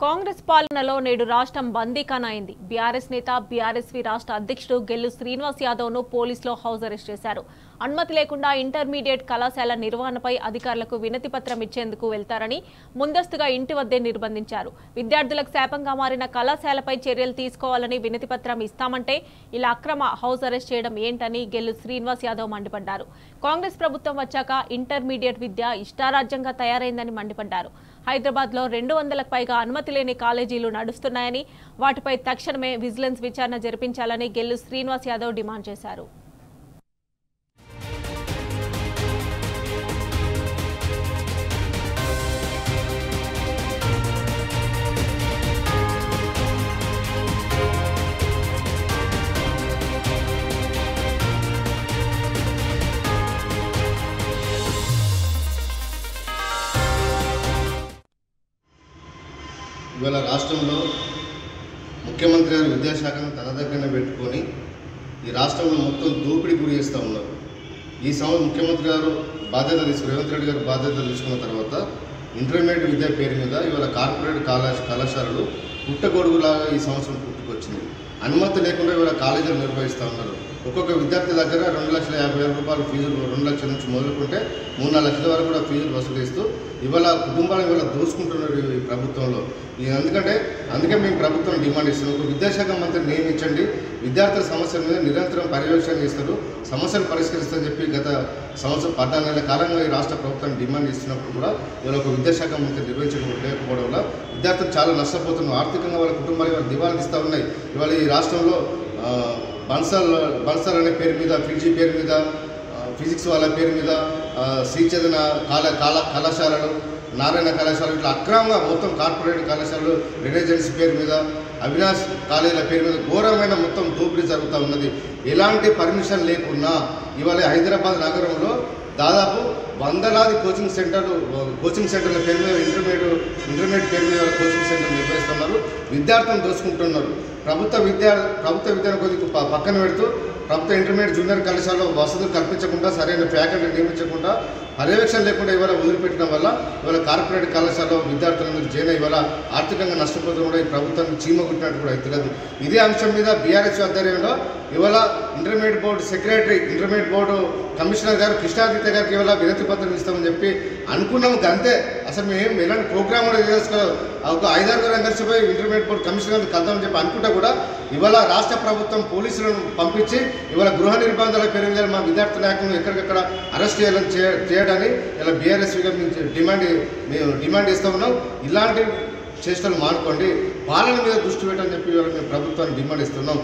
కాంగ్రెస్ పాలనలో నేడు రాష్ట్రం బందీఖానా అయింది. బీఆర్ఎస్ నేత బీఆర్ఎస్వి రాష్ట్ర అధ్యక్షుడు గెల్లు శ్రీనివాస్ యాదవ్ ను పోలీసులు హౌస్ అరెస్ట్ చేశారు. అనుమతి లేకుండా ఇంటర్మీడియట్ కళాశాల నిర్వహణపై అధికారులకు వినతి పత్రం ఇచ్చేందుకు వెళ్తారని ముందస్తుగా ఇంటి వద్దే నిర్బంధించారు. విద్యార్థులకు శాపంగా మారిన కళాశాలపై చర్యలు తీసుకోవాలని వినతి పత్రం ఇస్తామంటే ఇలా అక్రమ హౌస్ అరెస్ట్ చేయడం ఏంటని గెల్లు శ్రీనివాస్ యాదవ్ మండిపడ్డారు. కాంగ్రెస్ ప్రభుత్వం వచ్చాక ఇంటర్మీడియట్ విద్య ఇష్టారాజ్యంగా తయారైందని మండిపడ్డారు. హైదరాబాద్ లో 200లకు పైగా అనుమతి లేని కాలేజీలు నడుస్తున్నాయని వాటిపై తక్షణమే విజిలెన్స్ విచారణ జరిపించాలని గెల్లు శ్రీనివాస్ యాదవ్ డిమాండ్ చేశారు. ఇవాళ రాష్ట్రంలో ముఖ్యమంత్రి గారు విద్యాశాఖను తన దగ్గరనే పెట్టుకొని ఈ రాష్ట్రంలో మొత్తం దోపిడీ గురి చేస్తూ ఉన్నారు. ఈ సంవత్సరం ముఖ్యమంత్రి గారు రేవంత్ రెడ్డి గారు బాధ్యతలు తీసుకున్న తర్వాత ఇంటర్మీడియట్ విద్య పేరు మీద ఇవాళ కార్పొరేట్ కళాశాలలు పుట్టగొడుగులాగా ఈ సంవత్సరం పుట్టుకొచ్చింది. అనుమతి లేకుండా ఇవాళ కాలేజీలు నిర్వహిస్తూ ఉన్నారు. ఒక్కొక్క విద్యార్థి దగ్గర 2,50,000 రూపాయలు ఫీజులు 2 లక్షల నుంచి మొదలుకుంటే 3-4 లక్షల వరకు కూడా ఫీజులు వసూలు చేస్తూ ఇవాళ కుటుంబాలను ఇవాళ దోసుకుంటున్నారు ఈ ప్రభుత్వంలో. అందుకే మేము ప్రభుత్వం డిమాండ్ ఇస్తున్నాం. ఒక విద్యాశాఖ మంత్రిని నియమించండి, విద్యార్థుల సమస్యల మీద నిరంతరం పర్యవేక్షణ చేస్తారు, సమస్యలు పరిష్కరిస్తారని చెప్పి గత సంవత్సరం 14 నెలల కాలంగా ఈ రాష్ట్ర ప్రభుత్వాన్ని డిమాండ్ ఇస్తున్నప్పుడు కూడా ఇవాళ ఒక విద్యాశాఖ మంత్రి నిర్వహించకపోవడం వల్ల విద్యార్థులు చాలా నష్టపోతున్నారు. ఆర్థికంగా వాళ్ళ కుటుంబాలు ఇవాళ దివాళా తీస్తూ ఉన్నాయి. ఇవాళ ఈ రాష్ట్రంలో బన్సల్ అనే పేరు మీద, ఫిడ్జీ పేరు మీద, ఫిజిక్స్ వాళ్ళ పేరు మీద, శ్రీచందన కళాశాలలు, నారాయణ కళాశాలలు ఇట్లా అక్రమంగా మొత్తం కార్పొరేట్ కళాశాలలు, రెసిడెన్సీ పేరు మీద, అవినాష్ కాలేజీల పేరు మీద ఘోరమైన మొత్తం దోపిడీ జరుగుతూ ఉన్నది. ఎలాంటి పర్మిషన్ లేకున్నా ఇవాళ హైదరాబాద్ నగరంలో దాదాపు 100లాది కోచింగ్ సెంటర్ల పేరు మీద ఇంటర్మీడియట్ పేరు మీద కోచింగ్ సెంటర్ నిర్వహిస్తున్నారు. విద్యార్థులను దోసుకుంటున్నారు. ప్రభుత్వ విద్యను కొద్దిగా పక్కన పెడుతూ ప్రభుత్వ ఇంటర్మీడియట్ జూనియర్ కళాశాలలో వసతులు కల్పించకుండా, సరైన ఫ్యాకల్టీ నియమించకుండా, పర్యవేక్షణ లేకుండా ఇవాళ వదిలిపెట్టడం వల్ల ఇవాళ కార్పొరేట్ కళాశాలలో విద్యార్థులందరూ చేరిన ఇవాళ ఆర్థికంగా నష్టపోతూ కూడా ఈ ప్రభుత్వానికి చీమగుట్టినట్టు కూడా అవుతున్నది. ఇదే అంశం మీద బీఆర్ఎస్ ఆధ్వర్యంలో ఇవాళ intermediate board secretary, intermediate board commissioner గారు కృష్ణాదిత్య గారికి ఇవాళ వినతి పత్రం ఇస్తామని చెప్పి అనుకున్నాము. అంతే, అసలు మేము ఎలాంటి ప్రోగ్రామ్ కూడా చేసుకోవాలి. ఒక 5-6 కలిసిపోయి ఇంటర్మీడియట్ బోర్డు కమిషనర్ గారికి కలుద్దామని చెప్పి అనుకుంటా కూడా ఇవాళ రాష్ట్ర ప్రభుత్వం పోలీసులను పంపించి ఇవాళ గృహ నిర్బంధాల పేరు మీద మా విద్యార్థి నాయకులను ఎక్కడికక్కడ అరెస్ట్ చేయడాన్ని ఇలా బీఆర్ఎస్గా మేము డిమాండ్ చేస్తూ ఉన్నాం. ఇలాంటి చేష్టలు మానుకోండి, పాలన మీద దృష్టి పెట్టని చెప్పి ఇవాళ మేము ప్రభుత్వాన్ని డిమాండ్ ఇస్తున్నాం.